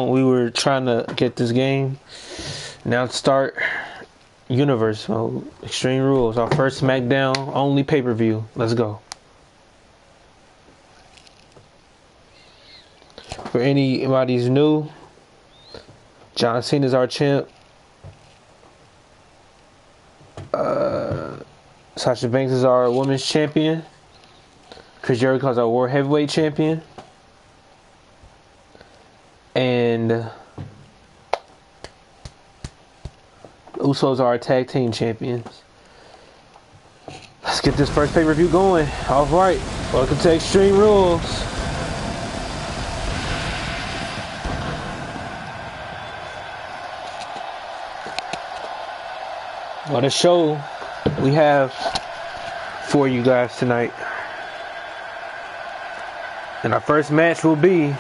We were trying to get this game. Now to start Universe mode, Extreme Rules. Our first SmackDown only pay-per-view. Let's go. For anybody's new, John Cena is our champ. Sasha Banks is our women's champion. Chris Jericho is our world heavyweight champion. And Usos are our tag team champions. Let's get this first pay-per-view going. Alright, welcome to Extreme Rules. What a show we have for you guys tonight. And our first match will be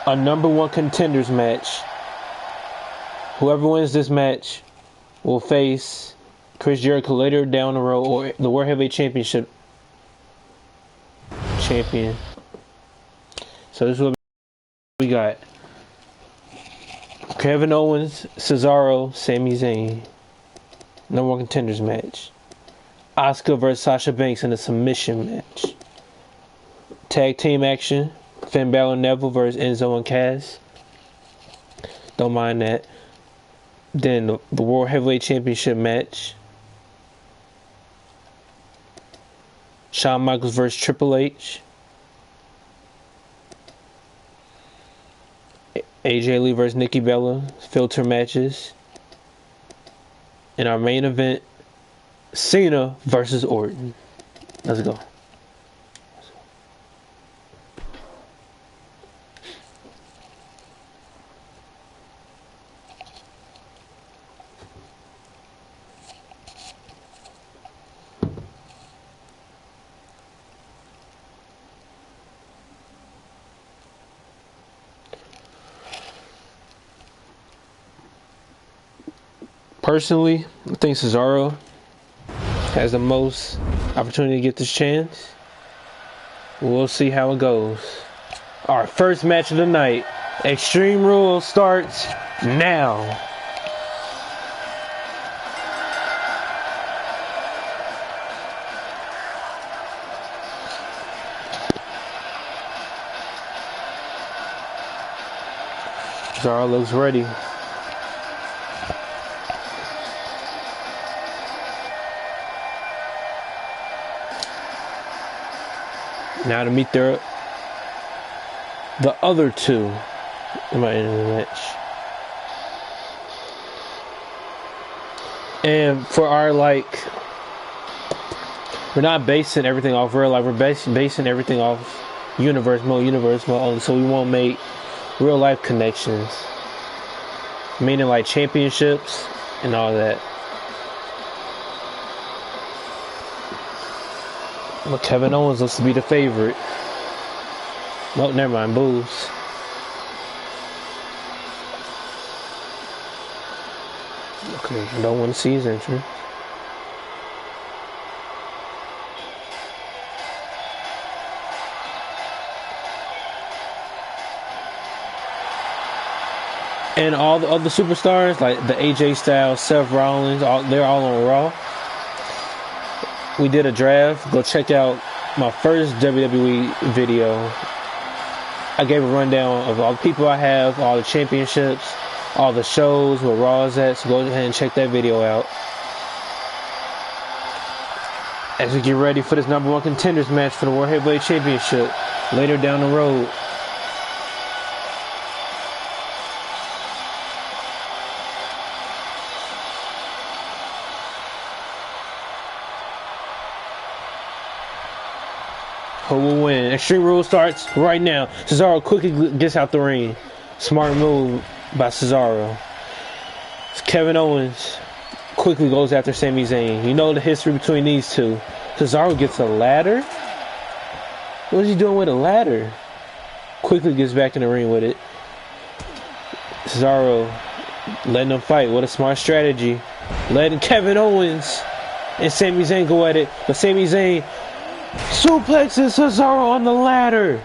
a #1 contenders match. Whoever wins this match will face Chris Jericho later down the road, or the World Heavyweight Championship champion. So this is what we got. KevinOwen, Cesaro, Sami Zayn. #1 contenders match. Asuka vs Sasha Banks in a submission match. Tag team action. Finn Balor Neville vs Enzo and Cass. Don't mind that. Then the World Heavyweight Championship match. Shawn Michaels vs Triple H. AJ Lee vs Nikki Bella. Filter matches. In our main event, Cena versus Orton. Let's go. Personally, I think Cesaro has the most opportunity to get this chance. We'll see how it goes. Our first match of the night. Extreme Rules starts now. Cesaro looks ready. Now to meet the other two in my end of the match. And for our, we're not basing everything off real life, we're basing everything off universe mode only, so we won't make real life connections. Meaning like championships and all that. But Kevin Owens looks to be the favorite. Oh, never mind, Booze. Okay, don't want to see his entrance. And all the other superstars, like the AJ Styles, Seth Rollins, they're all on Raw. We did a draft. Go check out my first WWE video. I gave a rundown of all the people I have, all the championships, all the shows, where Raw is at. So go ahead and check that video out. As we get ready for this #1 contenders match for the World Heavyweight Championship later down the road. Who will win? Extreme Rules starts right now. Cesaro quickly gets out the ring. Smart move by Cesaro. Kevin Owens quickly goes after Sami Zayn. You know the history between these two. Cesaro gets a ladder? What is he doing with a ladder? Quickly gets back in the ring with it. Cesaro letting them fight. What a smart strategy. Letting Kevin Owens and Sami Zayn go at it. But Sami Zayn suplexes Cesaro on the ladder.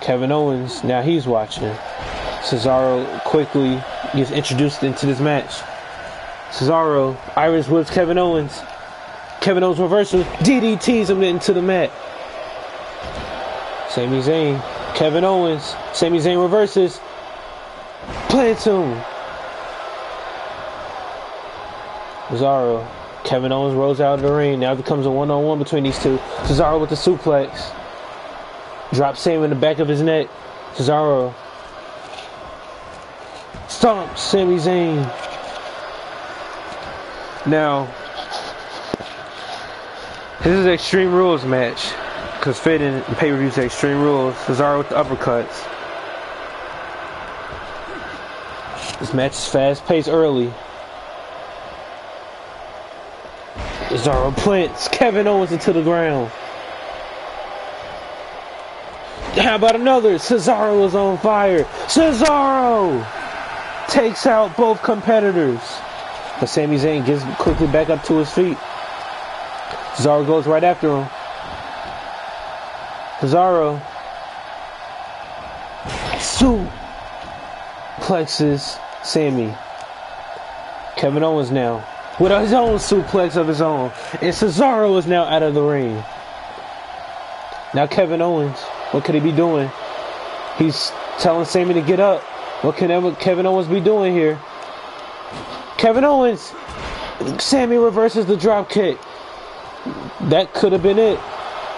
Kevin Owens, now he's watching. Cesaro quickly gets introduced into this match. Cesaro, Irish whips Kevin Owens. Kevin Owens reversal, DDTs him into the mat. Sami Zayn, Kevin Owens, Sami Zayn reverses. Plants him. Cesaro, Kevin Owens rolls out of the ring. Now it becomes a one-on-one between these two. Cesaro with the suplex. Drops Sami in the back of his neck. Cesaro stomps Sami Zayn. Now, this is an Extreme Rules match. Because fitting in pay-per-view to Extreme Rules. Cesaro with the uppercuts. This match is fast-paced early. Cesaro plants Kevin Owens into the ground. How about another? Cesaro is on fire. Cesaro takes out both competitors. But Sami Zayn gets quickly back up to his feet. Cesaro goes right after him. Cesaro suplexes Sami. Kevin Owens now with his own suplex of his own. And Cesaro is now out of the ring. Now Kevin Owens, what could he be doing? He's telling Sami to get up. What can Kevin Owens be doing here? Kevin Owens, Sami reverses the drop kick. That could have been it.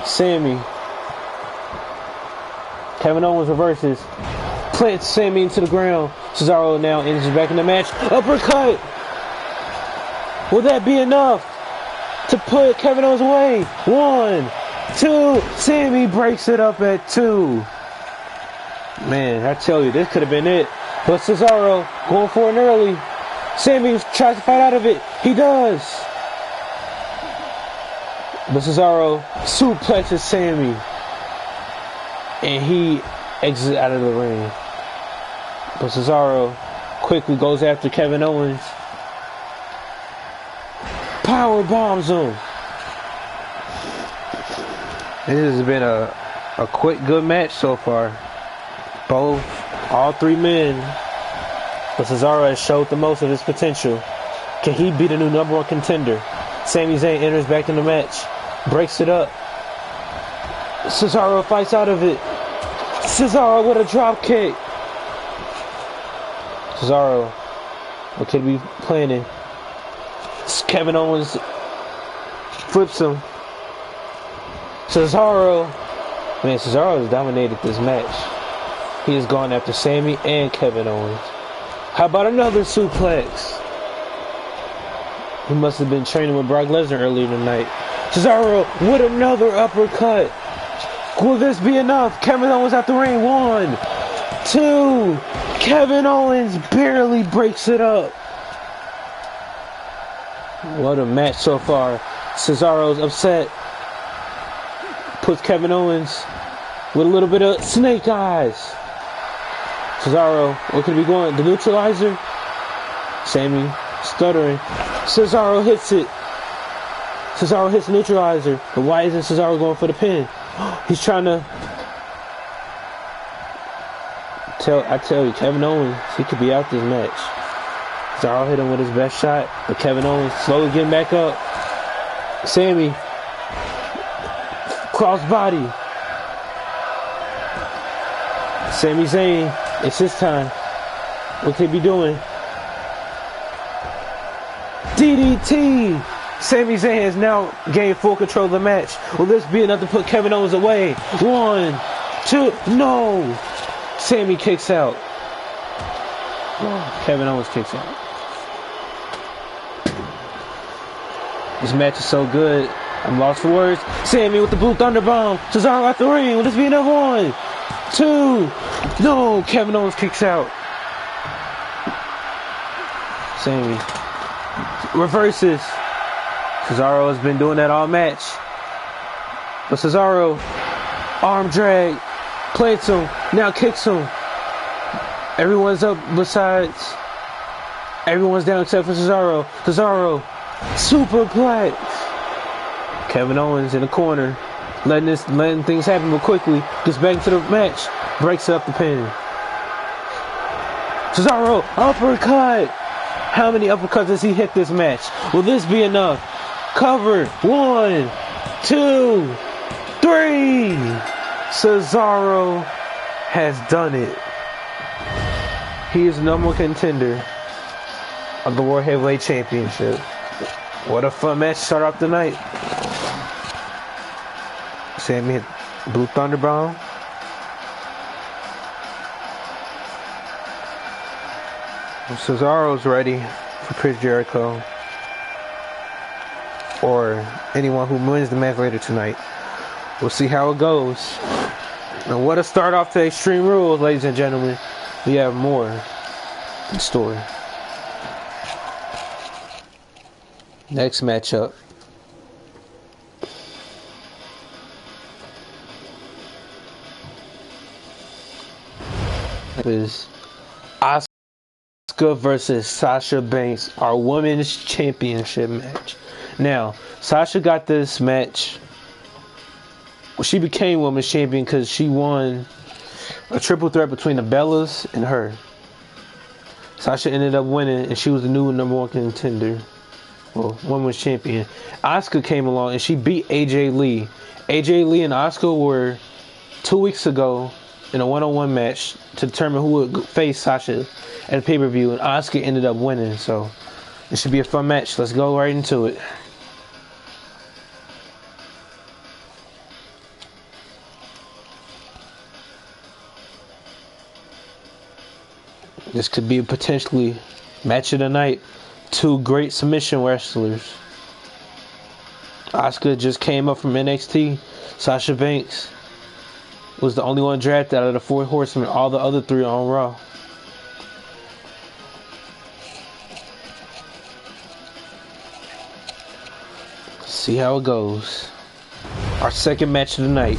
Sami. Kevin Owens reverses. Plants Sami into the ground. Cesaro now enters back in the match. Uppercut. Will that be enough to put Kevin Owens away? 1, 2. Sami breaks it up at 2. Man, I tell you, this could have been it. But Cesaro going for an early. Sami tries to fight out of it. He does. But Cesaro suplexes Sami. And he exits out of the ring. But Cesaro quickly goes after Kevin Owens. Power bombs him. This has been a quick, good match so far. All three men. But Cesaro has showed the most of his potential. Can he be the new #1 contender? Sami Zayn enters back in the match. Breaks it up. Cesaro fights out of it. Cesaro with a drop kick. Cesaro, what could be planning? Kevin Owens flips him. Cesaro, man, Cesaro has dominated this match. He has gone after Sami and Kevin Owens. How about another suplex? He must have been training with Brock Lesnar earlier tonight. Cesaro with another uppercut. Will this be enough? Kevin Owens at the ring. 1, 2. Kevin Owens barely breaks it up. What a match so far. Cesaro's upset. Puts Kevin Owens with a little bit of snake eyes. Cesaro, what could be going? The neutralizer? Sami stuttering. Cesaro hits it. Cesaro hits the neutralizer. But why isn't Cesaro going for the pin? He's trying to... I tell you, Kevin Owens, he could be out this match. Cesaro hit him with his best shot, but Kevin Owens slowly getting back up. Sami, crossbody. Sami Zayn, it's his time. What could he be doing? DDT. Sami Zayn has now gained full control of the match. Will this be enough to put Kevin Owens away? 1, 2, no. Sami kicks out. Kevin Owens kicks out. This match is so good. I'm lost for words. Sami with the blue thunder bomb. Cesaro at the ring. Will this be enough? 1, 2. No. Kevin Owens kicks out. Sami reverses. Cesaro has been doing that all match. But Cesaro, arm drag, plates him, now kicks him. Everyone's up besides. Everyone's down except for Cesaro. Cesaro, superplex. Kevin Owens in the corner, letting things happen, but quickly gets back into the match. Breaks up the pin. Cesaro, uppercut! How many uppercuts does he hit this match? Will this be enough? Cover. 1, 2, 3. Cesaro has done it. He is the number one contender of the World Heavyweight Championship. What a fun match to start off the night. Sami hit Blue Thunderbomb. Cesaro's ready for Chris Jericho or anyone who wins the match later tonight. We'll see how it goes. And what a start off to Extreme Rules, ladies and gentlemen. We have more in store. Next matchup is Asuka versus Sasha Banks, our women's championship match. Now, Sasha got this match. She became women's champion because she won a triple threat between the Bellas and her. Sasha ended up winning, and she was the new number one contender. Well, women's champion. Asuka came along, and she beat AJ Lee. AJ Lee and Asuka were 2 weeks ago in a one-on-one match to determine who would face Sasha at a pay-per-view, and Asuka ended up winning. So it should be a fun match. Let's go right into it. This could be a potentially match of the night. Two great submission wrestlers. Asuka just came up from NXT. Sasha Banks was the only one drafted out of the 4 horsemen. All the other 3 are on Raw. See how it goes. Our second match of the night.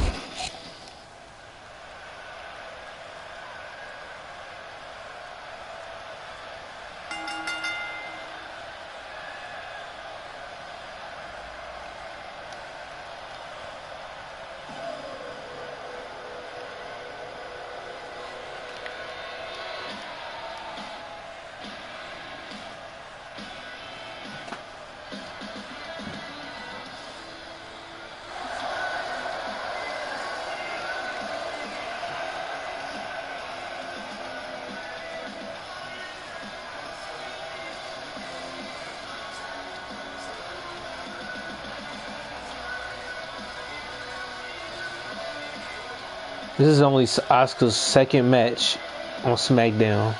This is only Asuka's second match on SmackDown.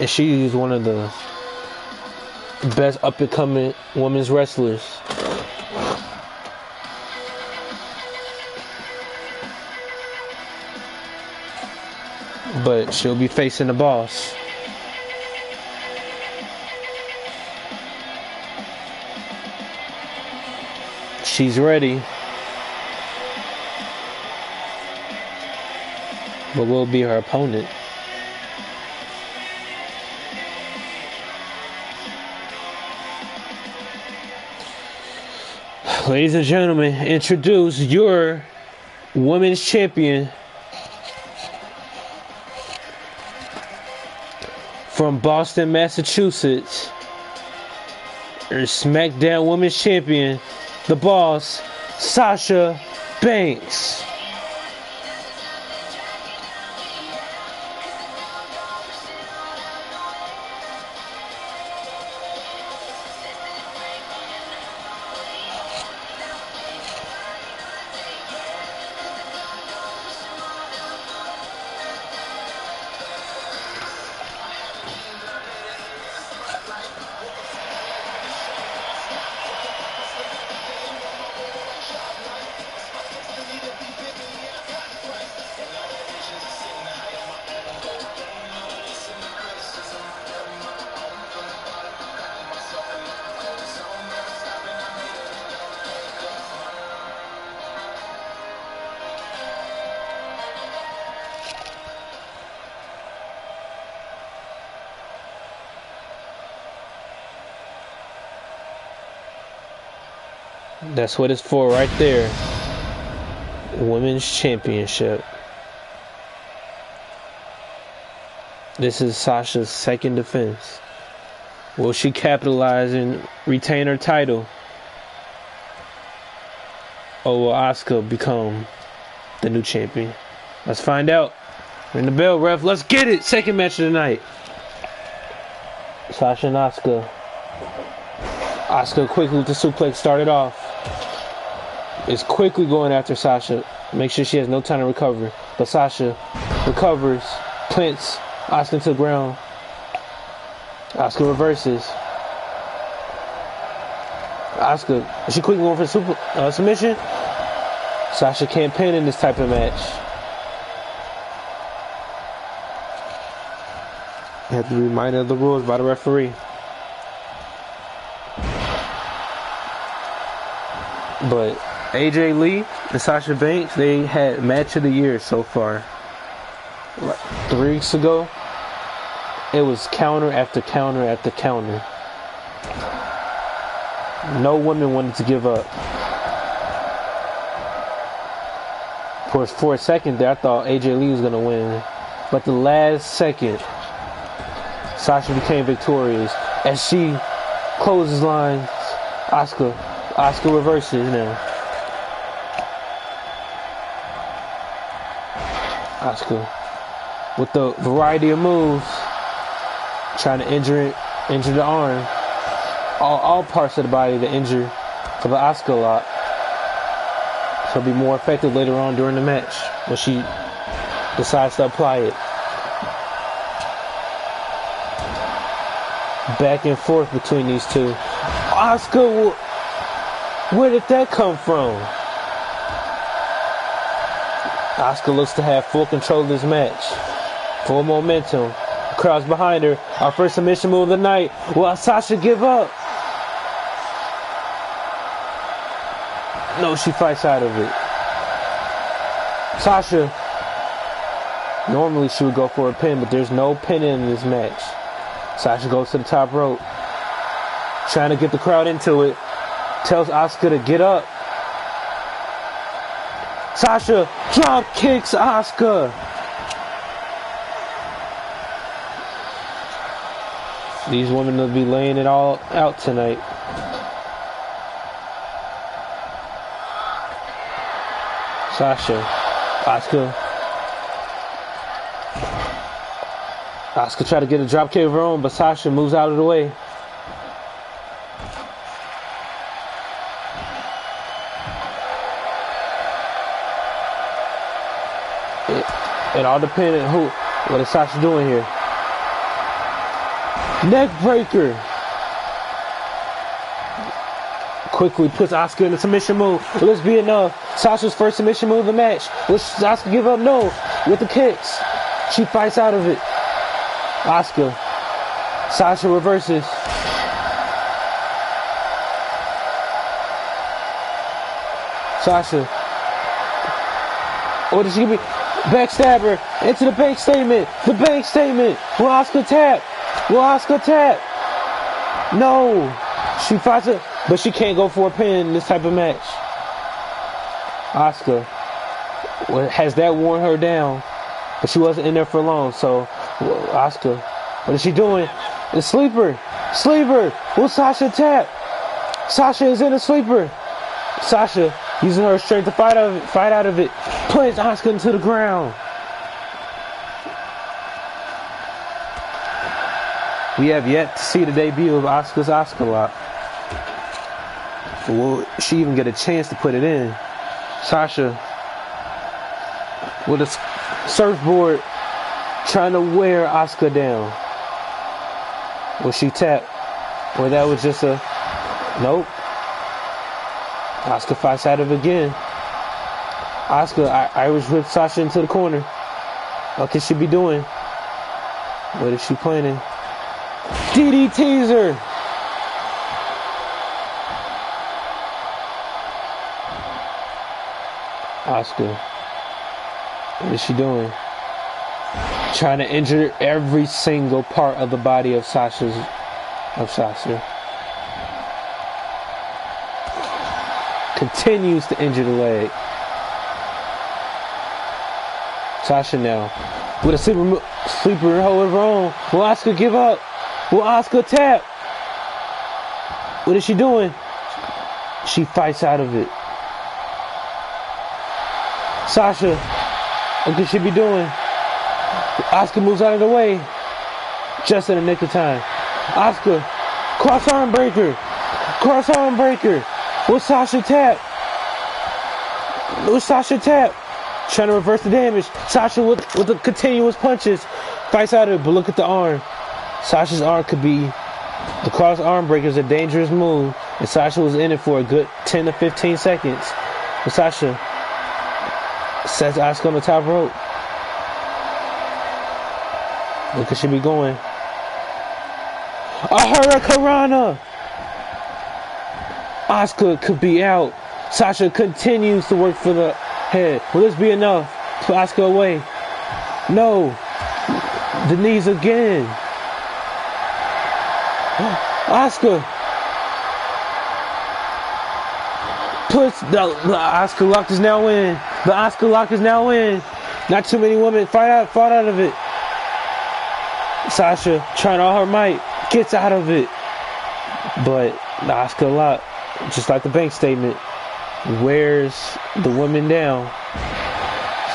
And she is one of the best up-and-coming women's wrestlers. But she'll be facing the boss. She's ready. But will be her opponent. Ladies and gentlemen, introduce your women's champion from Boston, Massachusetts. Your SmackDown Women's Champion, the boss, Sasha Banks. That's what it's for right there. Women's Championship. This is Sasha's second defense. Will she capitalize and retain her title? Or will Asuka become the new champion? Let's find out. Ring the bell, ref. Let's get it. Second match of the night. Sasha and Asuka. Asuka quickly with the suplex started off. Is quickly going after Sasha. Make sure she has no time to recover. But Sasha recovers, plants Asuka to the ground. Asuka reverses. Asuka, is she quickly going for submission? Sasha can't pin in this type of match. You have to be reminded of the rules by the referee. But AJ Lee and Sasha Banks, they had match of the year so far. Like 3 weeks ago, it was counter after counter after counter. No woman wanted to give up. For a second there, I thought AJ Lee was going to win. But the last second, Sasha became victorious. As she closes lines, Asuka reverses now. Asuka with the variety of moves, trying to injure the arm. All parts of the body to injure for the Asuka lock. So it'll be more effective later on during the match when she decides to apply it. Back and forth between these two. Asuka, where did that come from? Asuka looks to have full control of this match. Full momentum. The crowd's behind her. Our first submission move of the night. Will Sasha give up? No, she fights out of it. Sasha, normally she would go for a pin, but there's no pin in this match. Sasha goes to the top rope, trying to get the crowd into it. Tells Asuka to get up. Sasha drop kicks Asuka. These women will be laying it all out tonight. Sasha, Asuka try to get a drop kick of her own, but Sasha moves out of the way. It all depends on what is Sasha doing here. Neck breaker. Quickly puts Asuka in the submission move. Will this be enough? Sasha's first submission move of the match. Will Asuka give up? No. With the kicks. She fights out of it. Asuka. Sasha reverses. Sasha. What did she give me? Backstabber into the bank statement. The bank statement. Will Asuka tap? Will Asuka tap? No. She fights it, but she can't go for a pin in this type of match. Asuka. Has that worn her down? But she wasn't in there for long, so Asuka. What is she doing? The sleeper. Sleeper. Will Sasha tap? Sasha is in a sleeper. Sasha using her strength to fight out of it. Plants Asuka into the ground. We have yet to see the debut of Asuka's Asuka lock. Will she even get a chance to put it in? Sasha with a surfboard trying to wear Asuka down. Will she tap? Or that was just a... Nope. Asuka fights out of it again. Asuka, Irish whip Sasha into the corner. What could she be doing? What is she planning? DDT's her. Asuka. What is she doing? Trying to injure every single part of the body of Sasha. Continues to injure the leg. Sasha now with a sleeper hold of her own. Will Asuka give up? Will Asuka tap? What is she doing? She fights out of it. Sasha, what could she be doing? Asuka moves out of the way. Just in the nick of time. Asuka, cross arm breaker. Cross arm breaker. Will Sasha tap? Will Sasha tap? Trying to reverse the damage. Sasha with the continuous punches. Fights out of it, but look at the arm. Sasha's arm could be... The cross arm breaker is a dangerous move. And Sasha was in it for a good 10 to 15 seconds. But Sasha sets Asuka on the top rope. Look at she be going. A Hurricanrana! Asuka could be out. Sasha continues to work for the head. Will this be enough to put Asuka away? No. The knees again. Asuka puts the Asuka lock is now in. The Asuka lock is now in. Not too many women fought out of it. Sasha trying all her might gets out of it, but the Asuka lock, just like the bank statement, wears the woman down.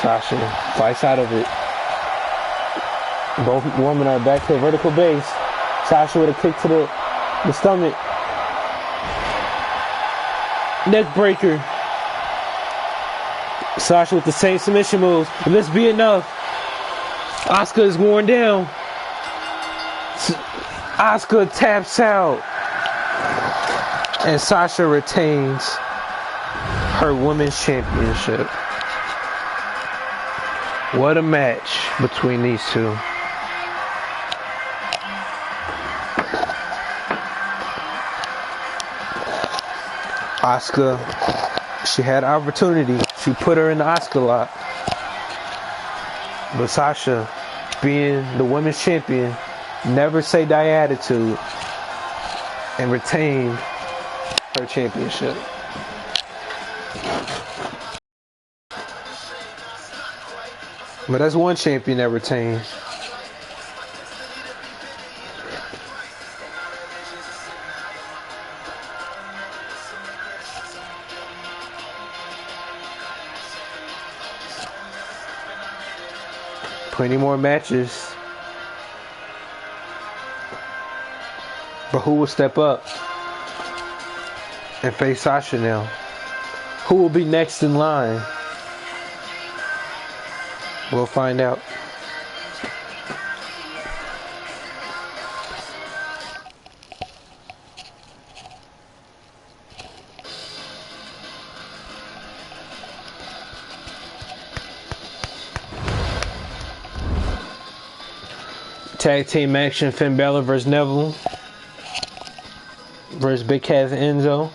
Sasha fights out of it. Both women are back to a vertical base. Sasha with a kick to the stomach. Neck breaker. Sasha with the same submission moves. Will this be enough? Asuka is worn down. Asuka taps out. And Sasha retains her women's championship. What a match between these two. Asuka, she had opportunity. She put her in the Asuka lock. But Sasha, being the women's champion, never say die attitude and retain her championship. But that's one champion that retains. Plenty more matches. But who will step up and face Sasha now? Who will be next in line? We'll find out. Tag team action: Finn Balor versus Neville versus Big Cass and Enzo.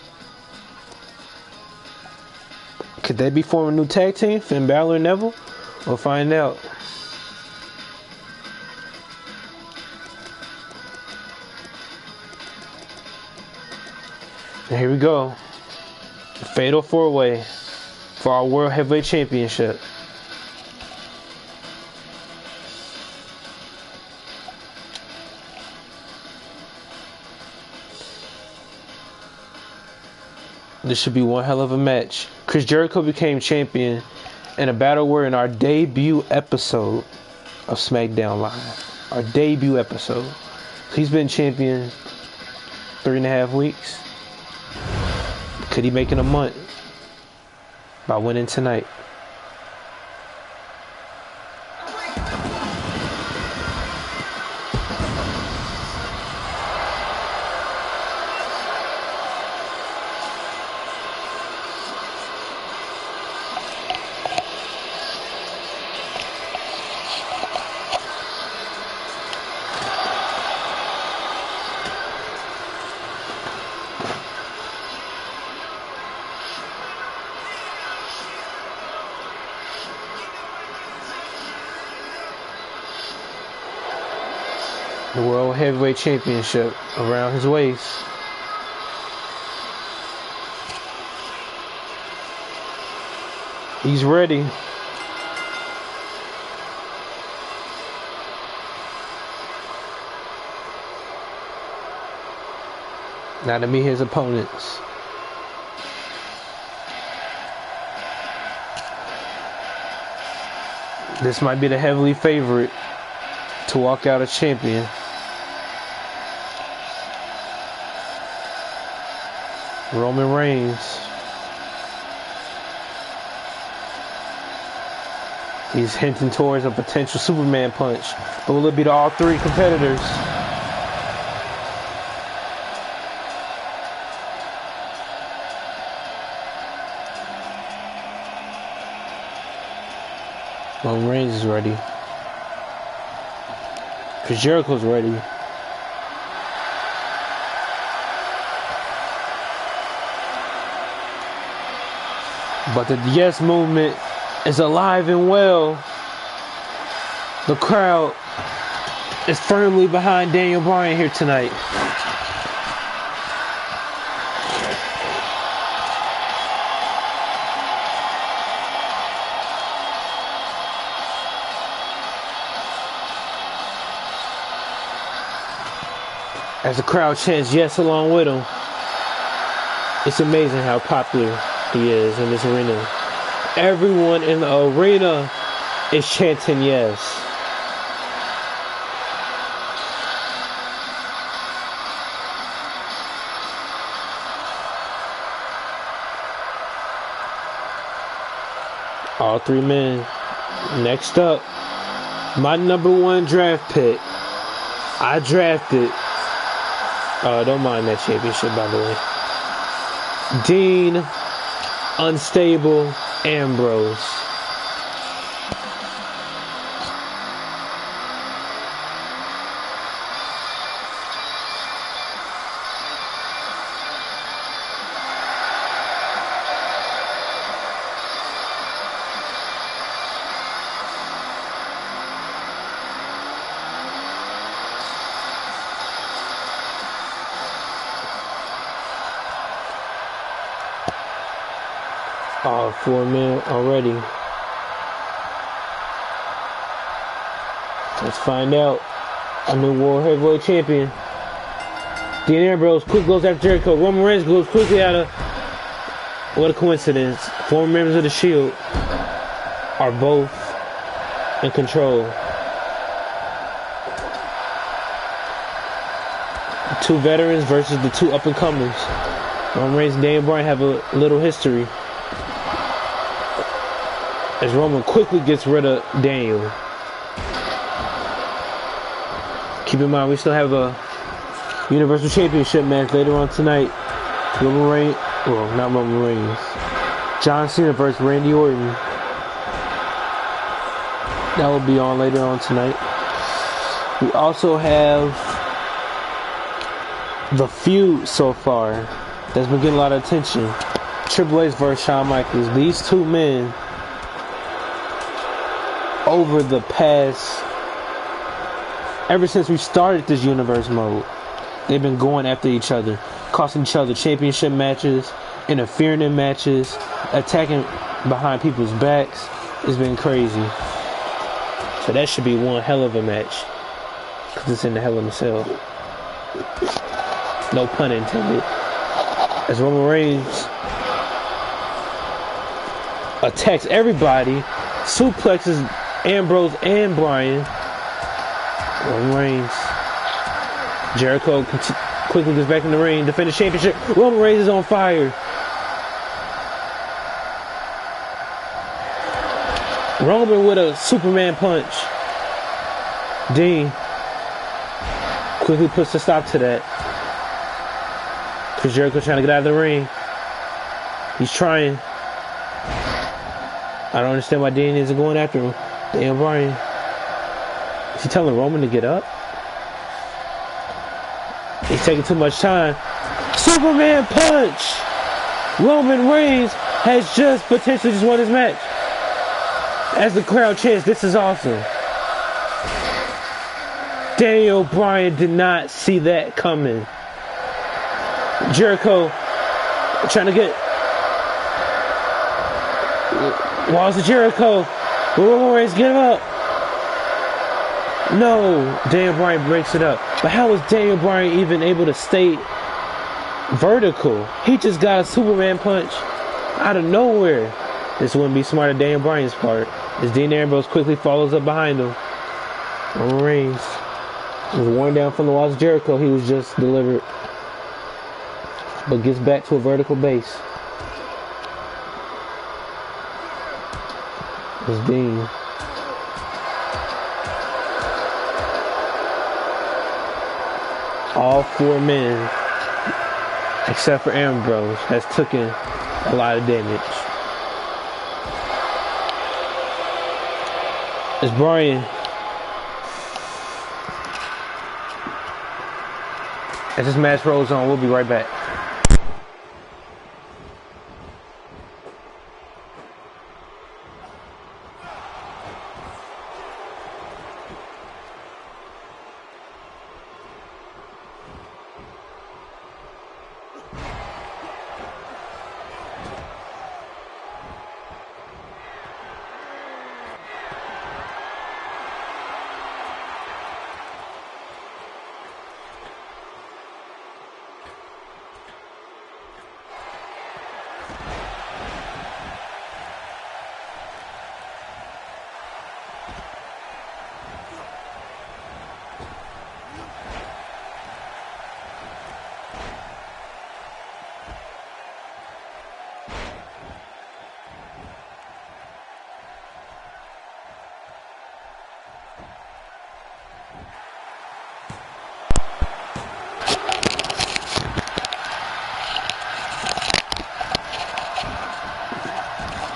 Could they be forming a new tag team, Finn Balor and Neville? We'll find out. And here we go. Fatal 4-way for our World Heavyweight Championship. This should be one hell of a match. Chris Jericho became champion in a battle war in our debut episode of SmackDown Live. Our debut episode. He's been champion 3.5 weeks. Could he make it a month by winning tonight? The World Heavyweight Championship around his waist. He's ready. Not to meet his opponents. This might be the heavily favorite to walk out as champion. Roman Reigns. He's hinting towards a potential Superman punch. But will it be to all three competitors? Roman Reigns is ready. Because Jericho's ready. But the yes movement is alive and well. The crowd is firmly behind Daniel Bryan here tonight. As the crowd chants yes along with him. It's amazing how popular he is in this arena. Everyone in the arena is chanting yes. All three men. Next up, my #1 draft pick. I drafted. Don't mind that championship, by the way. Dean Unstable Ambrose. Oh, 4 men already. Let's find out. A new World Heavyweight Champion. Dean Ambrose quick goes after Jericho. Roman Reigns goes quickly out of... What a coincidence. Former members of the Shield are both in control. The 2 veterans versus the 2 up-and-comers. Roman Reigns and Daniel Bryan have a little history. As Roman quickly gets rid of Daniel. Keep in mind, we still have a Universal Championship match later on tonight. Roman Reigns, well, not Roman Reigns. John Cena versus Randy Orton. That will be on later on tonight. We also have the feud so far that's been getting a lot of attention. Triple H versus Shawn Michaels. These 2 men, over the past, ever since we started this universe mode, they've been going after each other, costing each other championship matches, interfering in matches, attacking behind people's backs. It's been crazy. So that should be one hell of a match, because it's in the Hell in a Cell. No pun intended. As Roman Reigns attacks everybody, suplexes Ambrose and Bryan. Roman Reigns. Jericho quickly gets back in the ring, defend the championship. Roman Reigns is on fire. Roman with a Superman punch. Dean quickly puts a stop to that. Because Jericho trying to get out of the ring. He's trying. I don't understand why Dean isn't going after him. Daniel Bryan. Is he telling Roman to get up? He's taking too much time. Superman punch! Roman Reigns has potentially just won his match. As the crowd chants, this is awesome. Daniel Bryan did not see that coming. Jericho trying to get walls of Jericho. Roman Reigns, get him up. No, Daniel Bryan breaks it up. But how was Daniel Bryan even able to stay Vertical. He just got a Superman punch out of nowhere. This wouldn't be smart at Daniel Bryan's part, as Dean Ambrose quickly follows up behind him. Roman Reigns was worn down from the walls of Jericho. He was just delivered, but gets back to a vertical base. It's Dean. All four men, except for Ambrose, has taken a lot of damage. It's Bryan. As this match rolls on, we'll be right back.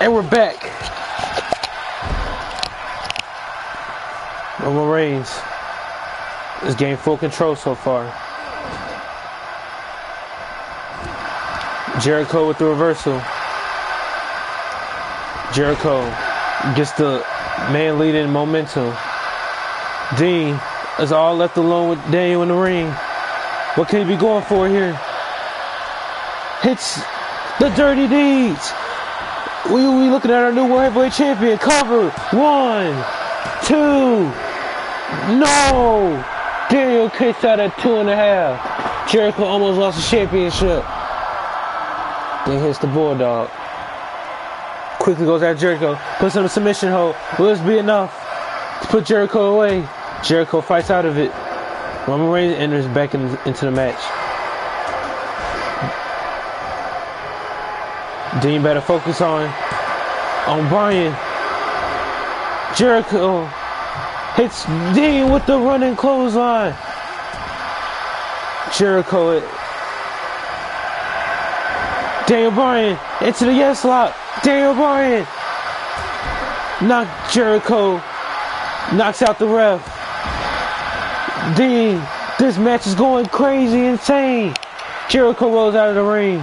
And we're back. Roman Reigns has gained full control so far. Jericho with the reversal. Jericho gets the man leading momentum. Dean is all left alone with Daniel in the ring. What can he be going for here? Hits the dirty deeds. We looking at our new World Heavyweight Champion. Cover. 1, 2. No. Daniel kicks out at 2.5. Jericho almost lost the championship. Then hits the Bulldog. Quickly goes at Jericho. Puts him in a submission hold. Will this be enough to put Jericho away? Jericho fights out of it. Roman Reigns enters back into the match. Dean better focus on Bryan. Jericho hits Dean with the running clothesline. Jericho. Daniel Bryan into the yes lock. Daniel Bryan Jericho knocks out the ref. Dean, this match is going crazy, insane. Jericho rolls out of the ring.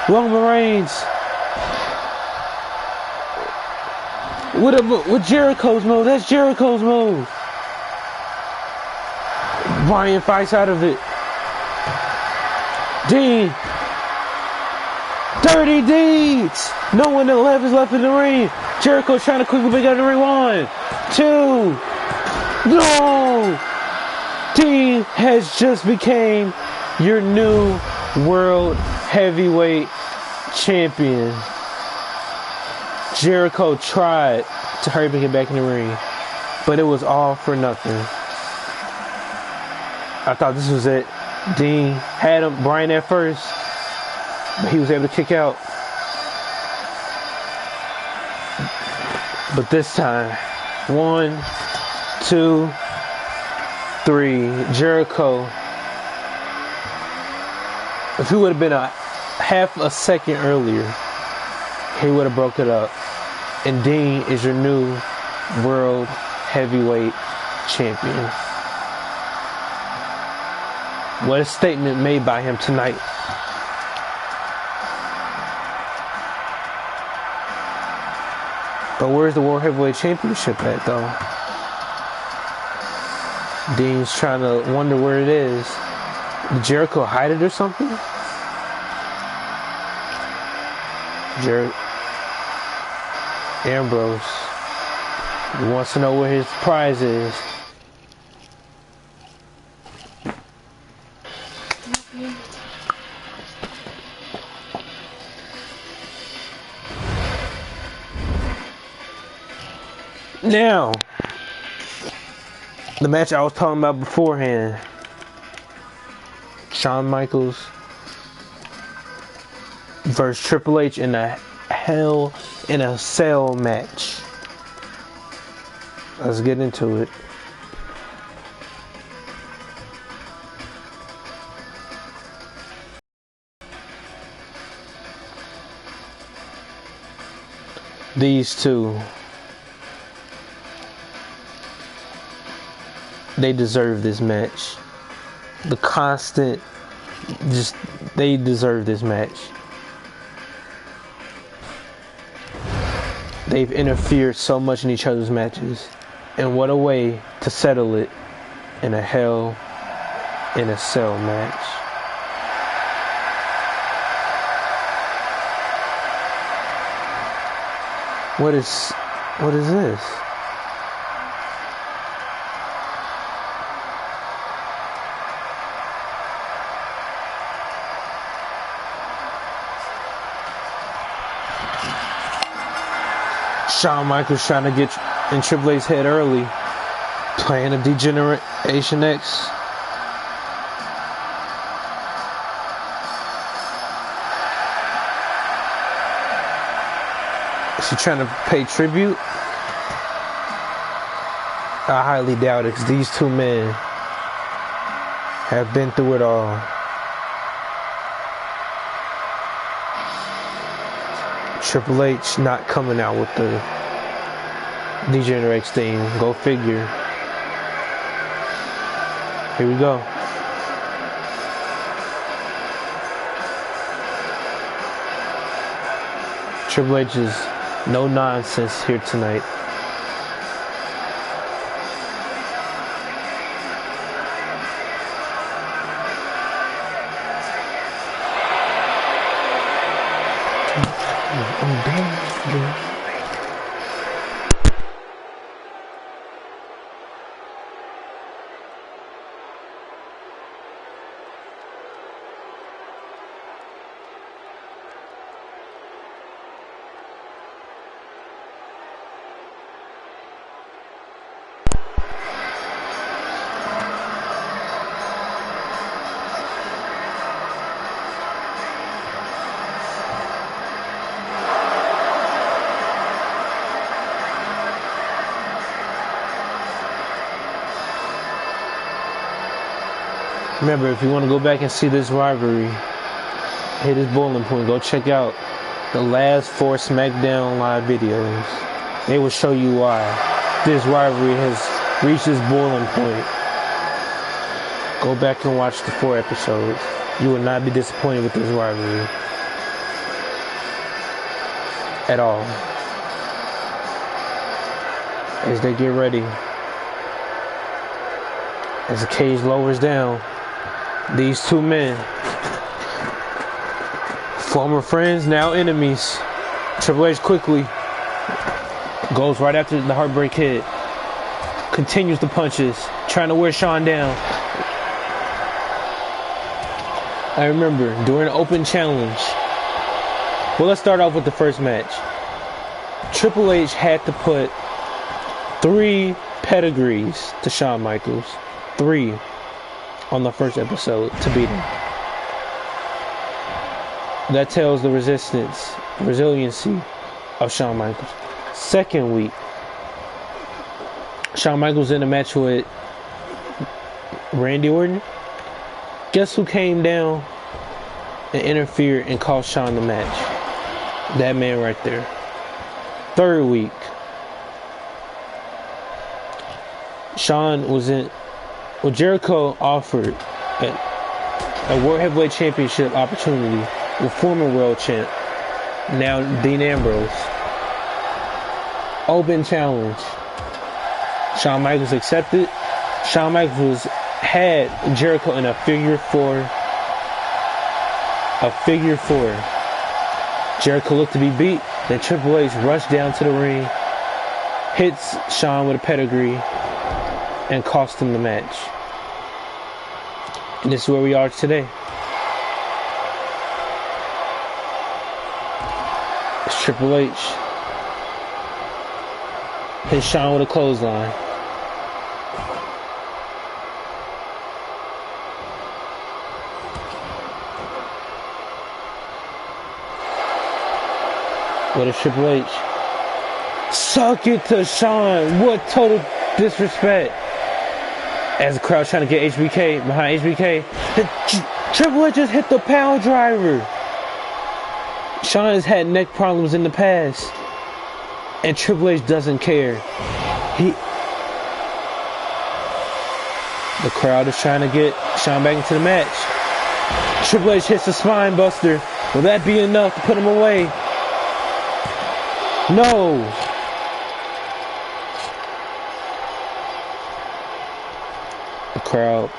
Roman Reigns with Jericho's move. That's Jericho's move. Bryan fights out of it. Dean. Dirty deeds. No one left is left in the ring. Jericho's trying to quickly break out of the ring. 1, 2. No. Dean has just became your new World Heavyweight Champion. Jericho tried to hurry up and get back in the ring, but it was all for nothing. I thought this was it. Dean had Bryan at first, but he was able to kick out. But this time, 1, 2, 3. Jericho. If he would have been a half a second earlier, he would have broke it up. And Dean is your new World Heavyweight Champion. What a statement made by him tonight. But where's the World Heavyweight Championship at, though? Dean's trying to wonder where it is. Did Jericho hide it or something? Ambrose. He wants to know where his prize is. Now, the match I was talking about beforehand. Shawn Michaels versus Triple H in a Hell in a Cell match. Let's get into it. These two, they deserve this match. The constant, they deserve this match. They've interfered so much in each other's matches. And what a way to settle it in a Hell in a Cell match. What is this? Shawn Michaels trying to get in Triple H's head early, playing a Degeneration X. Is he trying to pay tribute? I highly doubt it, because these two men have been through it all. Triple H not coming out with the Degeneration theme. Go figure. Here we go. Triple H is no nonsense here tonight. Remember, if you want to go back and see this rivalry, hit this boiling point. Go check out the last 4 SmackDown Live videos. They will show you why this rivalry has reached its boiling point. Go back and watch the 4 episodes. You will not be disappointed with this rivalry at all. As they get ready, as the cage lowers down, these two men, former friends, now enemies. Triple H quickly goes right after the Heartbreak Kid, continues the punches, trying to wear Shawn down. I remember during the open challenge, well, let's start off with the first match. Triple H had to put 3 pedigrees to Shawn Michaels. 3 on the first episode to beat him. That tells the resiliency of Shawn Michaels. Second week, Shawn Michaels in a match with Randy Orton. Guess who came down and interfered and cost Shawn the match? That man right there. Third week, Shawn was in. Well, Jericho offered a World Heavyweight Championship opportunity with former World Champ, now Dean Ambrose. Open challenge. Shawn Michaels accepted. Shawn Michaels had Jericho in a figure 4. Jericho looked to be beat. Then Triple H rushed down to the ring, hits Shawn with a pedigree, and cost him the match. And this is where we are today. It's Triple H Hit Shawn with a clothesline. What a Triple H. Suck it to Shawn. What total disrespect. As the crowd trying to get HBK behind HBK. Triple H just hit the power driver. Shawn has had neck problems in the past. And Triple H doesn't care. The crowd is trying to get Shawn back into the match. Triple H hits the spine buster. Will that be enough to put him away? No. The crowd.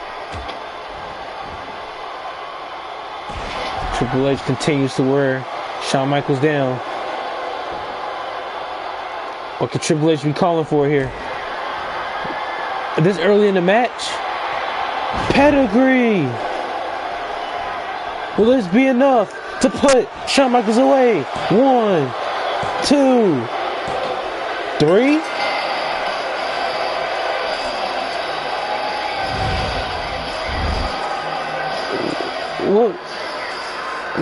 Triple H continues to wear Shawn Michaels down. What could Triple H be calling for here? This early in the match? Pedigree! Will this be enough to put Shawn Michaels away? 1, 2, 3? What?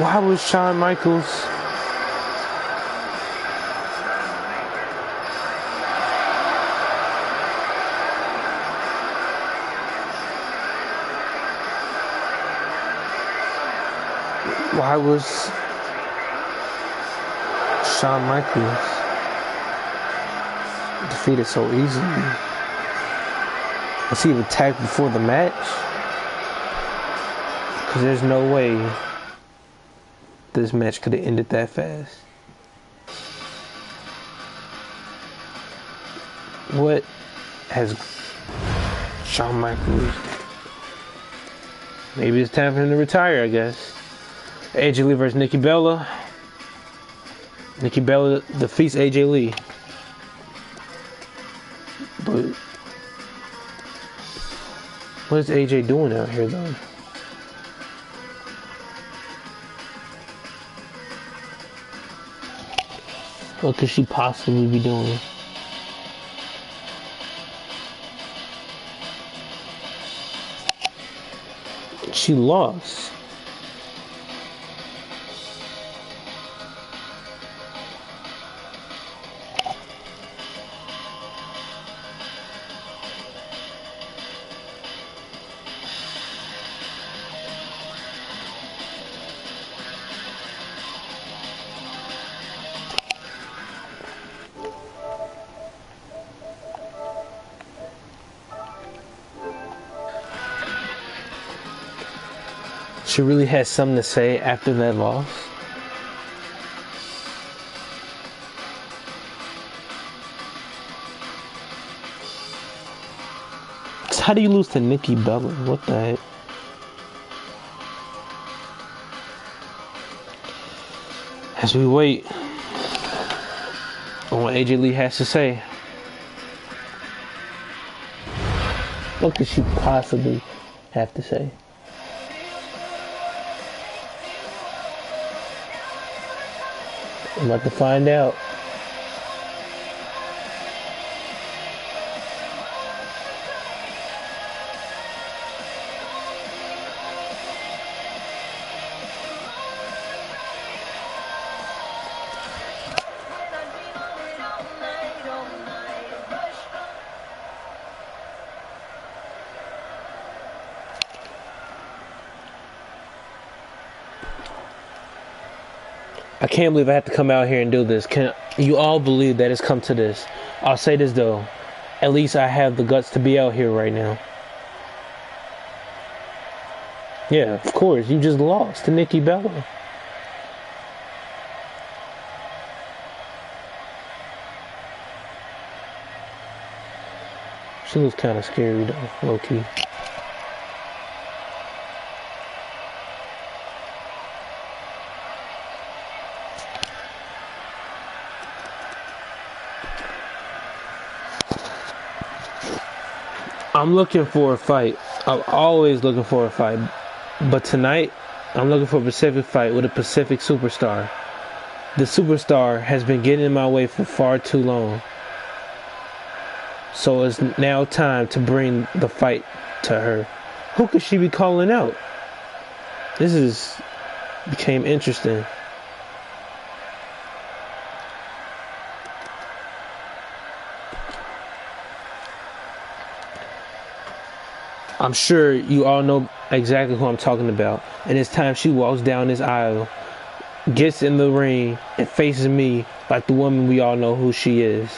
Why was Shawn Michaels... Why was Shawn Michaels defeated so easily? Was he attacked before the match? Because there's no way this match could have ended that fast. What has Shawn Michaels... Maybe it's time for him to retire, I guess. AJ Lee versus Nikki Bella. Nikki Bella defeats AJ Lee. But what is AJ doing out here though? What could she possibly be doing? She lost. She really has something to say after that loss. How do you lose to Nikki Bella? What the heck? As we wait on what AJ Lee has to say. What could she possibly have to say? I'm about to find out. I can't believe I have to come out here and do this. Can you all believe that it's come to this? I'll say this though. At least I have the guts to be out here right now. Yeah, of course. You just lost to Nikki Bella. She looks kind of scary though, low key. I'm looking for a fight. I'm always looking for a fight. But tonight, I'm looking for a Pacific fight with a Pacific superstar. The superstar has been getting in my way for far too long. So it's now time to bring the fight to her. Who could she be calling out? This became interesting. I'm sure you all know exactly who I'm talking about. And it's time she walks down this aisle, gets in the ring, and faces me like the woman we all know who she is.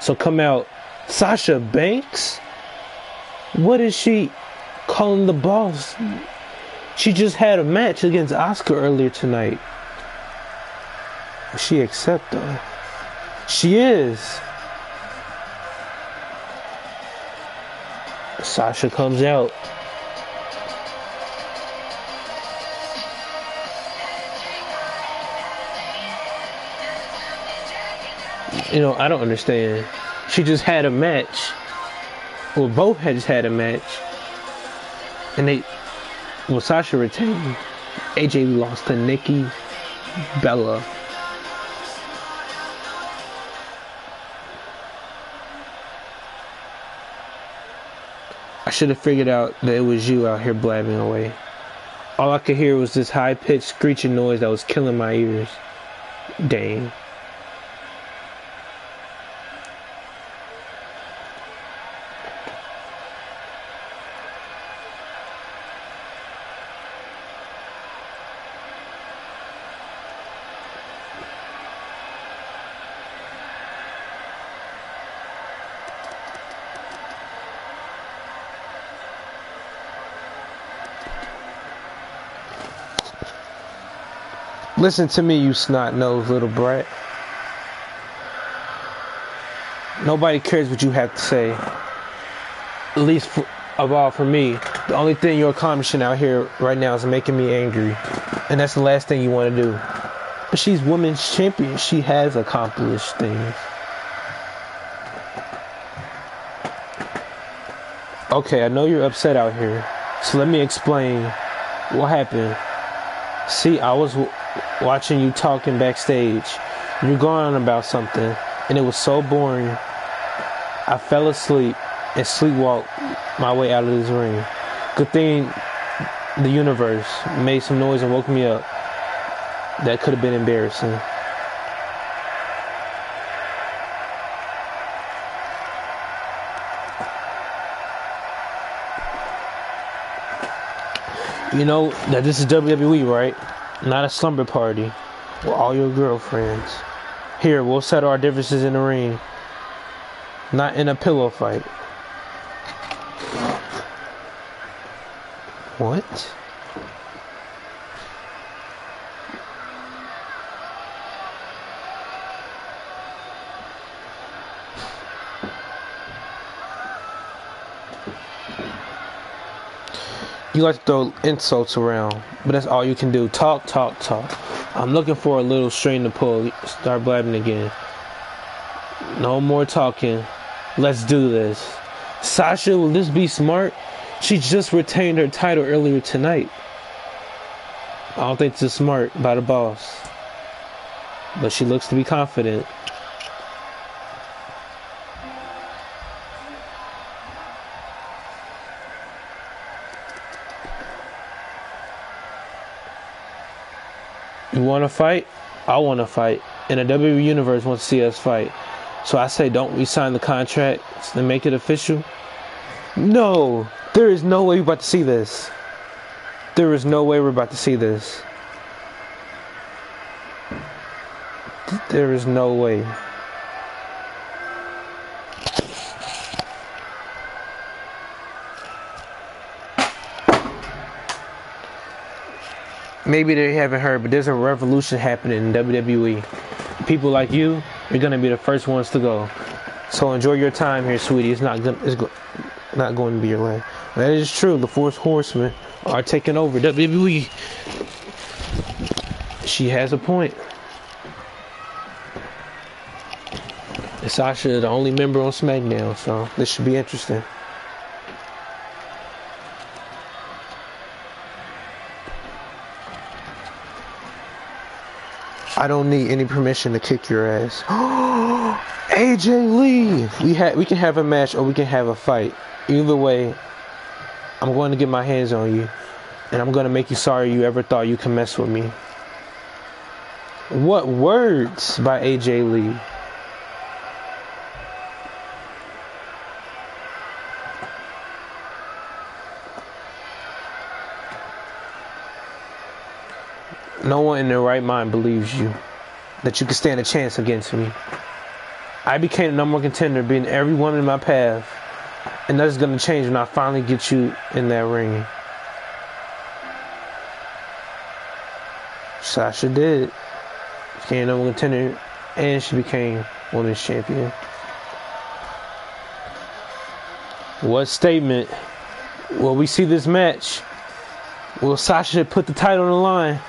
So come out. Sasha Banks? What is she calling the boss? She just had a match against Asuka earlier tonight. Will she accept though? She is. Sasha comes out. You know, I don't understand. She just had a match. Well, both had just had a match. And Sasha retained. AJ lost to Nikki Bella. I should have figured out that it was you out here blabbing away. All I could hear was this high-pitched screeching noise that was killing my ears. Dang. Listen to me, you snot-nosed little brat. Nobody cares what you have to say. At least of all for me. The only thing you're accomplishing out here right now is making me angry. And that's the last thing you want to do. But she's women's champion. She has accomplished things. Okay, I know you're upset out here. So let me explain what happened. See, I was watching you talking backstage. You're going on about something, and it was so boring. I fell asleep and sleepwalked my way out of this ring. Good thing the universe made some noise and woke me up. That could have been embarrassing. You know that this is WWE, right? Not a slumber party with all your girlfriends. Here, we'll settle our differences in the ring. Not in a pillow fight. What? You like to throw insults around, but that's all you can do. Talk, talk, talk. I'm looking for a little string to pull. Start blabbing again. No more talking. Let's do this. Sasha, will this be smart? She just retained her title earlier tonight. I don't think this is smart by the boss. But she looks to be confident. You want to fight? I want to fight. And the WWE Universe wants to see us fight. So I say, don't we sign the contract and make it official? No! There is no way we're about to see this. There is no way we're about to see this. There is no way. Maybe they haven't heard, but there's a revolution happening in WWE. People like you are going to be the first ones to go. So enjoy your time here, sweetie. It's not going to be your last. That is true. The Fourth Horsemen are taking over WWE. She has a point. And Sasha is the only member on SmackDown, so this should be interesting. I don't need any permission to kick your ass. AJ Lee. We can have a match or we can have a fight. Either way, I'm going to get my hands on you, and I'm going to make you sorry you ever thought you can mess with me. What words by AJ Lee? No one in their right mind believes you that you can stand a chance against me. I became the #1 contender, beating every woman in my path, and that's going to change when I finally get you in that ring. Sasha did. She became #1 contender, and she became women's champion. What statement? Will we see this match? Will Sasha put the title on the line?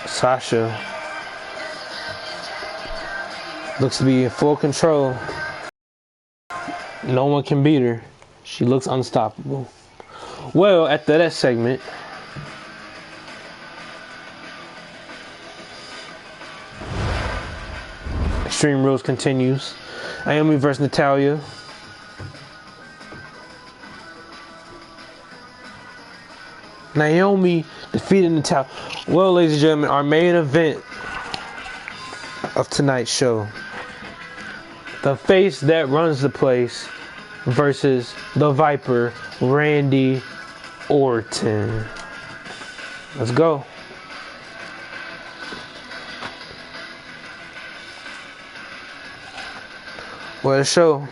Sasha looks to be in full control. No one can beat her. She looks unstoppable. Well, after that segment, Extreme Rules continues. Naomi versus Natalya. Naomi defeated Natalya. Well, ladies and gentlemen, our main event of tonight's show. The face that runs the place versus the Viper, Randy Orton. Let's go. What a show.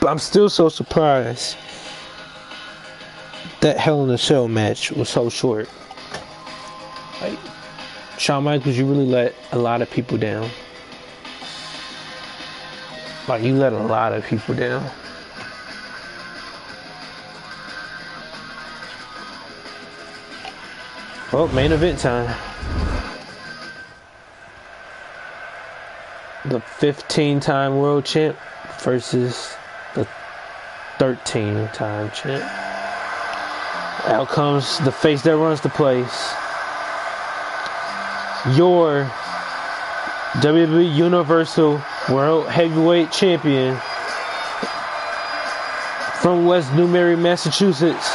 But I'm still so surprised that Hell in a Cell match was so short. Like, Shawn Michaels, you really let a lot of people down. Like, you let a lot of people down. Well, main event time. The 15-time world champ versus the 13-time champ. Out comes the face that runs the place. Your WWE Universal World Heavyweight Champion from West Newbury, Massachusetts.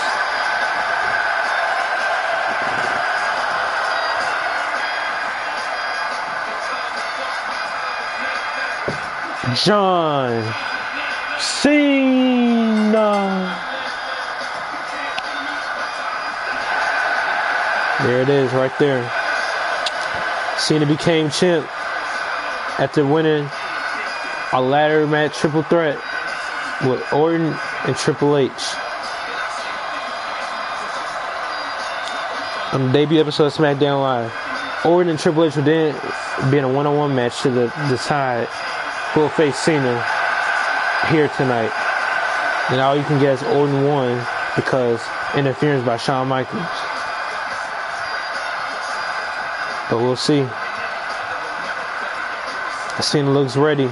John Cena. There it is, right there. Cena became champ after winning a ladder match triple threat with Orton and Triple H. On the debut episode of SmackDown Live, Orton and Triple H would then be in a one-on-one match to decide who will face Cena here tonight. And all you can guess, Orton won because interference by Shawn Michaels. But we'll see. Cena looks ready.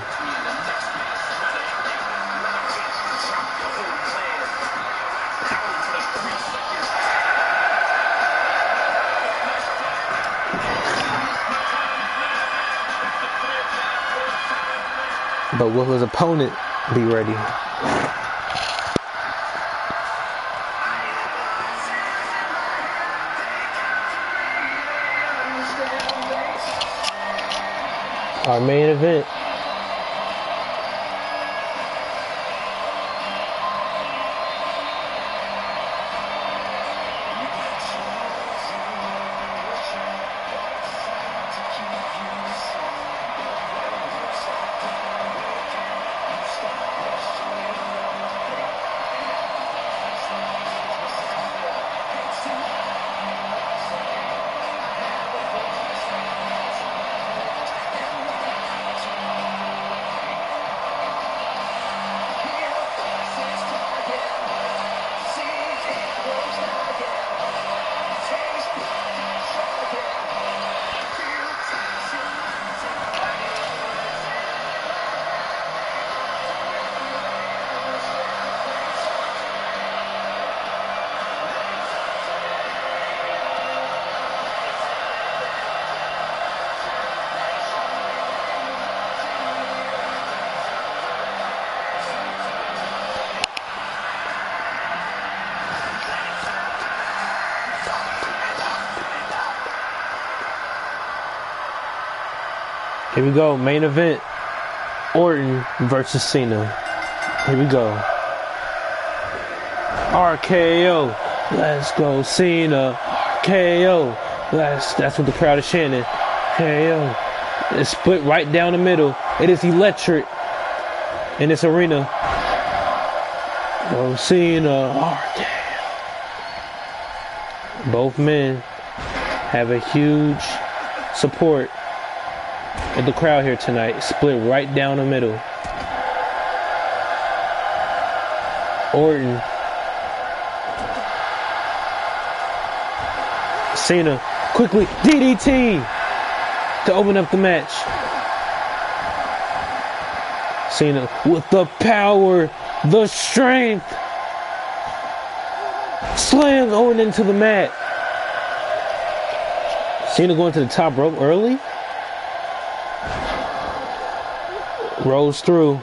But will his opponent be ready? Our main event. Here we go, main event. Orton versus Cena. Here we go. RKO. Let's go, Cena. RKO. That's what the crowd is chanting. KO. It's split right down the middle. It is electric in this arena. Oh, Cena. RKO. Both men have a huge support of the crowd here tonight. Split right down the middle. Orton. Cena quickly DDT to open up the match. Cena with the power, the strength. Slam Orton into the mat. Cena going to the top rope early. Rolls through.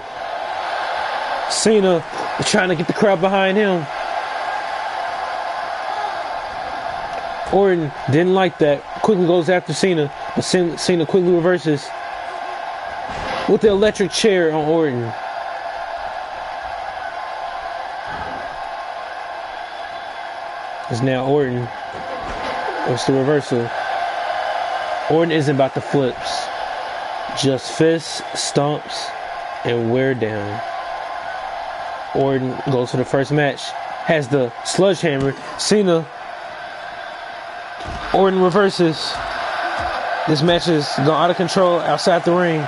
Cena trying to get the crowd behind him. Orton didn't like that. Quickly goes after Cena. But Cena quickly reverses with the electric chair on Orton. It's now Orton. What's the reversal? Orton isn't about the flips. Just fists, stomps, and wear down. Orton goes for the first match. Has the sledgehammer. Cena. Orton reverses. This match is gone out of control outside the ring.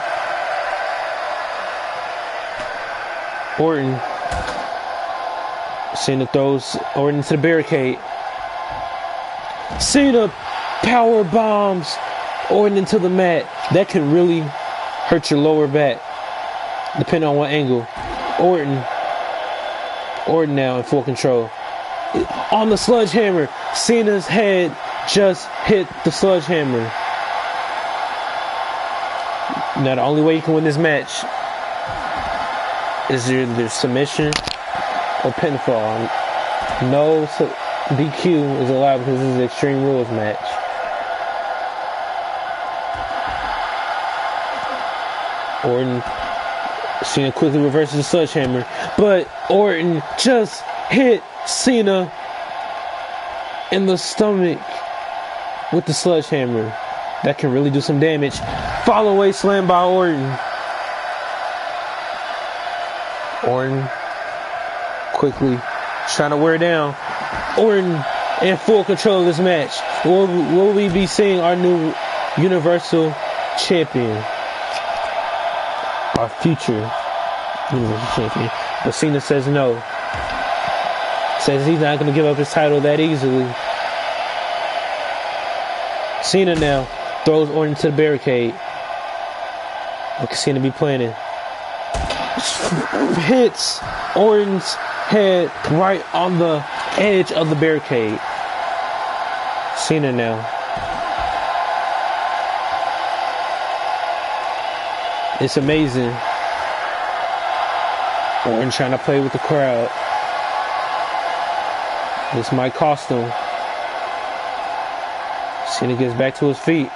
Orton. Cena throws Orton into the barricade. Cena power bombs Orton into the mat. That can really hurt your lower back, depending on what angle. Orton now in full control. On the sledgehammer. Cena's head just hit the sledgehammer. Now the only way you can win this match is either submission or pinfall. No DQ is allowed because this is an Extreme Rules match. Orton, Cena quickly reverses the sledgehammer, but Orton just hit Cena in the stomach with the sledgehammer. That can really do some damage. Follow away slam by Orton. Orton quickly trying to wear down. Orton in full control of this match. Will we be seeing our new Universal Champion? Our future Universal Champion. But Cena says no. Says he's not going to give up his title that easily. Cena now throws Orton to the barricade. What can Cena be planning? Hits Orton's head right on the edge of the barricade. Cena now. It's amazing. Orton trying to play with the crowd. This might cost him. Cena gets back to his feet.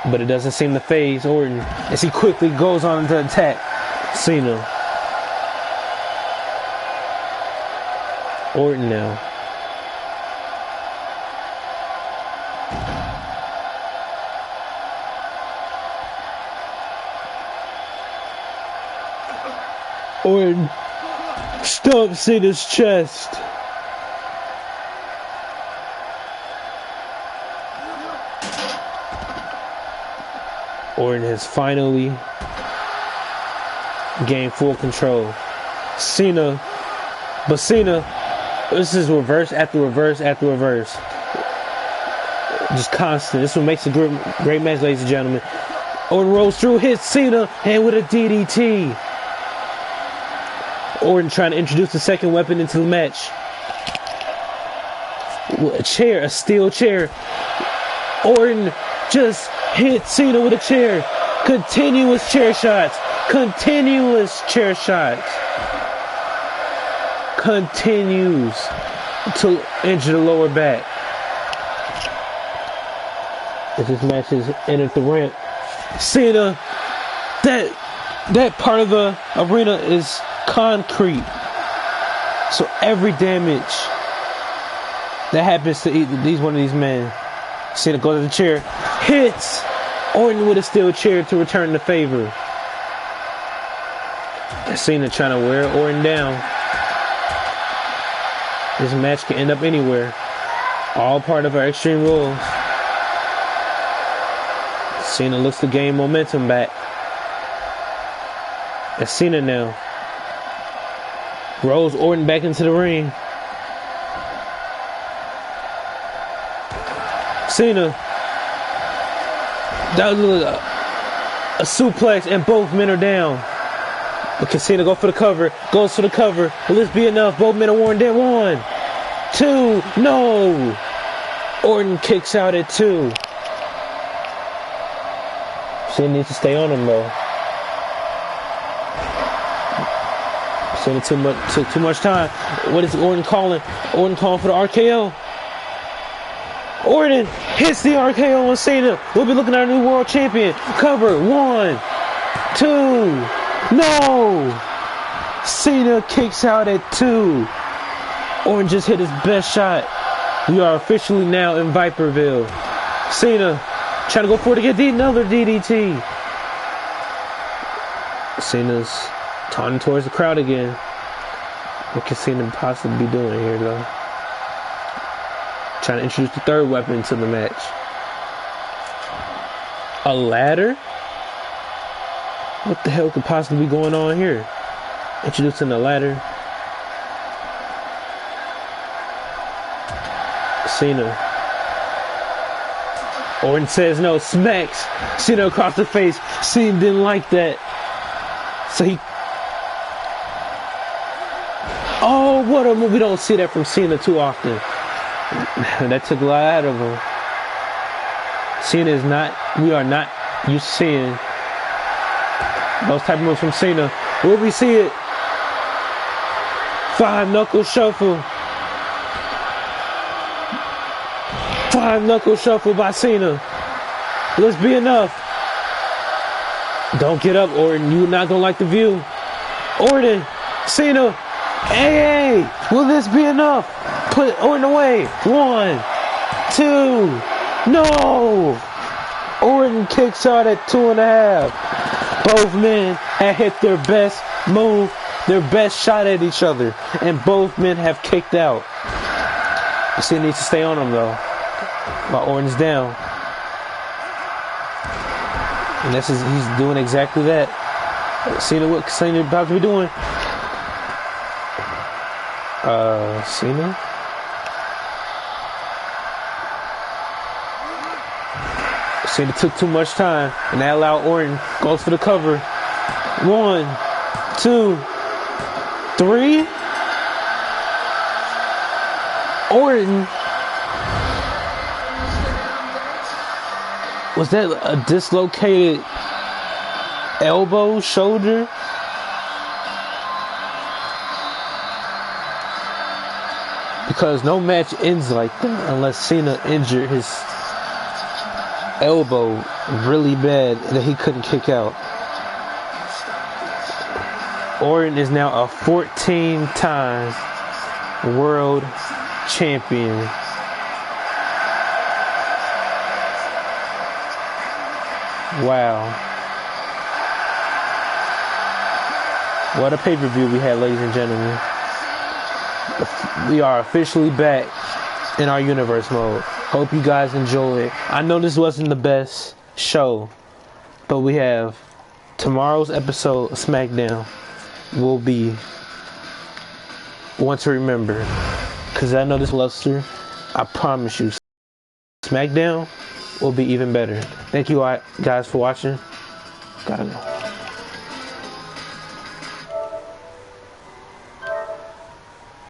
But it doesn't seem to faze Orton as he quickly goes on to attack Cena. Orton now. Orton stomps Cena's chest. Orton has finally gained full control. Cena, this is reverse after reverse after reverse. Just constant. This is what makes a great match, ladies and gentlemen. Orton rolls through, hits Cena, and with a DDT. Orton trying to introduce the second weapon into the match. A chair, a steel chair. Orton just hit Cena with a chair. Continuous chair shots. Continuous chair shots. Continues to injure the lower back. As this match is entered the ramp, Cena, that part of the arena is concrete. So every damage that happens to one of these men, Cena goes to the chair, hits Orton with a steel chair to return the favor. Cena trying to wear Orton down. This match can end up anywhere. All part of our Extreme Rules. Cena looks to gain momentum back. It's Cena now. Rolls Orton back into the ring. Cena. That was a suplex and both men are down. But can Cena go for the cover? Goes for the cover. Will this be enough? Both men are worn down. 1, 2, no! Orton kicks out at 2. Cena needs to stay on him though. Cena took too much time. What is Orton calling? Orton calling for the RKO. Orton hits the RKO on Cena. We'll be looking at our new world champion. Cover. 1, 2. No! Cena kicks out at 2. Orton just hit his best shot. We are officially now in Viperville. Cena trying to go for it to get another DDT. Cena's taunting towards the crowd again. What can Cena possibly be doing here though? Trying to introduce the third weapon to the match. A ladder? What the hell could possibly be going on here? Introducing the ladder. Cena. Orton says no, smacks Cena across the face. Cena didn't like that. So he... Oh, what a move. We don't see that from Cena too often. That took a lot out of him. Cena is not... We are not used to seeing those type of moves from Cena. Will we see it? 5-knuckle shuffle. 5-knuckle shuffle by Cena. Let's be enough. Don't get up, Orton. You're not gonna like the view. Orton, Cena, hey, will this be enough? Put Orton away. 1, 2, no. Orton kicks out at 2.5. Both men have hit their best move, their best shot at each other, and both men have kicked out. Cena needs to stay on him though, while Orton's down. And he's doing exactly that. Cena, what Cena about to be doing? Cena? Cena took too much time, and that allowed Orton goes for the cover. 1, 2, 3. Orton. Was that a dislocated elbow, shoulder? Because no match ends like that unless Cena injured his elbow really bad that he couldn't kick out. Orton is now a 14-time world champion. Wow. What a pay-per-view we had, ladies and gentlemen. We are officially back in our universe mode. Hope you guys enjoyed. I know this wasn't the best show, but we have tomorrow's episode of SmackDown will be one to remember. Because I know this luster, I promise you, SmackDown will be even better. Thank you guys for watching. Gotta go.